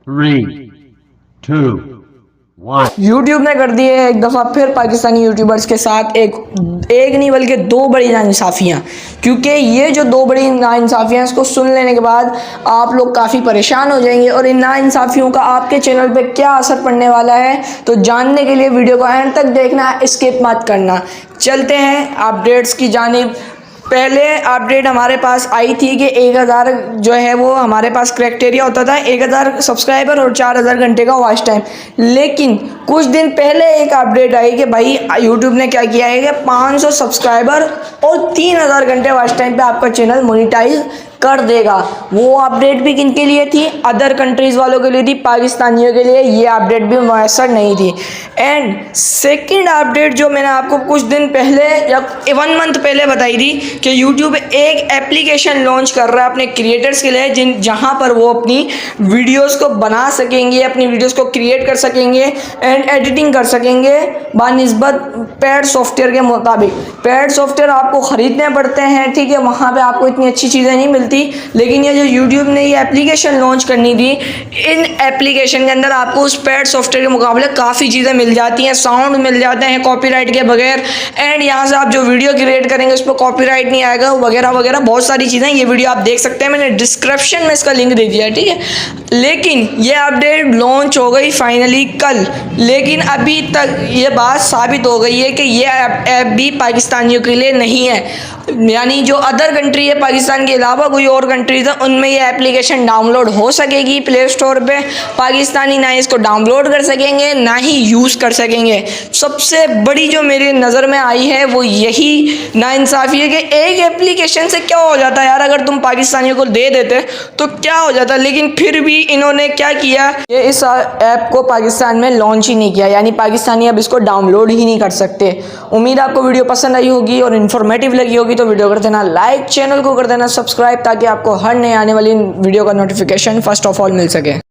3, 2, 1. YouTube ने कर दी है एक दफ़ा फिर पाकिस्तानी यूट्यूबर्स के साथ एक नहीं बल्कि दो बड़ी नाइंसाफ़ियाँ। क्योंकि ये जो दो बड़ी नाइंसाफ़ियाँ इसको सुन लेने के बाद आप लोग काफ़ी परेशान हो जाएंगे और इन नाइंसाफ़ियों का आपके चैनल पे क्या असर पड़ने वाला है, तो जानने के लिए वीडियो को एंड तक देखना, स्किप मत करना। चलते हैं अपडेट्स की जानिब। पहले अपडेट हमारे पास आई थी कि 1000 जो है वो हमारे पास क्राइटेरिया होता था, 1000 सब्सक्राइबर और 4000 घंटे का वॉच टाइम। लेकिन कुछ दिन पहले एक अपडेट आई कि भाई यूट्यूब ने क्या किया है कि 500 सब्सक्राइबर और 3000 घंटे वॉच टाइम पे आपका चैनल मोनेटाइज कर देगा। वो अपडेट भी किन के लिए थी? अदर कंट्रीज़ वालों के लिए थी, पाकिस्तानियों के लिए ये अपडेट भी मैसर नहीं थी। एंड सेकंड अपडेट जो मैंने आपको कुछ दिन पहले या 1 मंथ पहले बताई थी कि यूट्यूब एक एप्लीकेशन लॉन्च कर रहा है अपने क्रिएटर्स के लिए, जहां पर वो अपनी वीडियोस को बना सकेंगे, अपनी वीडियोस को क्रिएट कर सकेंगे एंड एडिटिंग कर सकेंगे बानिस्बत पेड सॉफ्टवेयर के मुताबिक। पेड सॉफ्टवेयर आपको ख़रीदने पड़ते हैं, ठीक है, वहाँ पे आपको इतनी अच्छी चीज़ें नहीं मिलती। लेकिन ये जो यूट्यूब ने ये एप्लीकेशन लॉन्च करनी थी, इन एप्लीकेशन के अंदर आपको उस पेड सॉफ्टवेयर के मुकाबले काफ़ी चीज़ें मिल जाती हैं, साउंड मिल जाते हैं कॉपीराइट के बगैर, एंड यहाँ से आप जो वीडियो क्रिएट करेंगे उस पर कॉपीराइट नहीं आएगा, वगैरह वगैरह बहुत सारी चीज़ें। ये वीडियो आप देख सकते हैं, मैंने डिस्क्रिप्शन में इसका लिंक दे दिया है, ठीक है। लेकिन ये अपडेट लॉन्च हो गई फाइनली कल, लेकिन अभी तक ये बात साबित हो गई है कि ये ऐप भी पाकिस्तानियों के लिए नहीं है। यानी जो अदर कंट्री है पाकिस्तान के अलावा कोई और कंट्रीज है, उनमें ये एप्लीकेशन डाउनलोड हो सकेगी प्ले स्टोर पे। पाकिस्तानी ना इसको डाउनलोड कर सकेंगे ना ही यूज़ कर सकेंगे। सबसे बड़ी जो मेरी नज़र में आई है वो यही नाइंसाफ़ी है कि एक एप्लीकेशन से क्या हो जाता है यार, अगर तुम पाकिस्तानियों को दे देते तो क्या हो जाता। लेकिन फिर भी इन्होंने क्या किया कि इस ऐप को पाकिस्तान में लॉन्च ही नहीं किया, यानी पाकिस्तानी अब इसको डाउनलोड ही नहीं कर सकते। उम्मीद आपको वीडियो पसंद आई होगी और इन्फॉर्मेटिव लगी होगी, तो वीडियो कर देना लाइक, चैनल को कर देना सब्सक्राइब, ताकि आपको हर नए आने वाली वीडियो का नोटिफिकेशन फर्स्ट ऑफ ऑल मिल सके।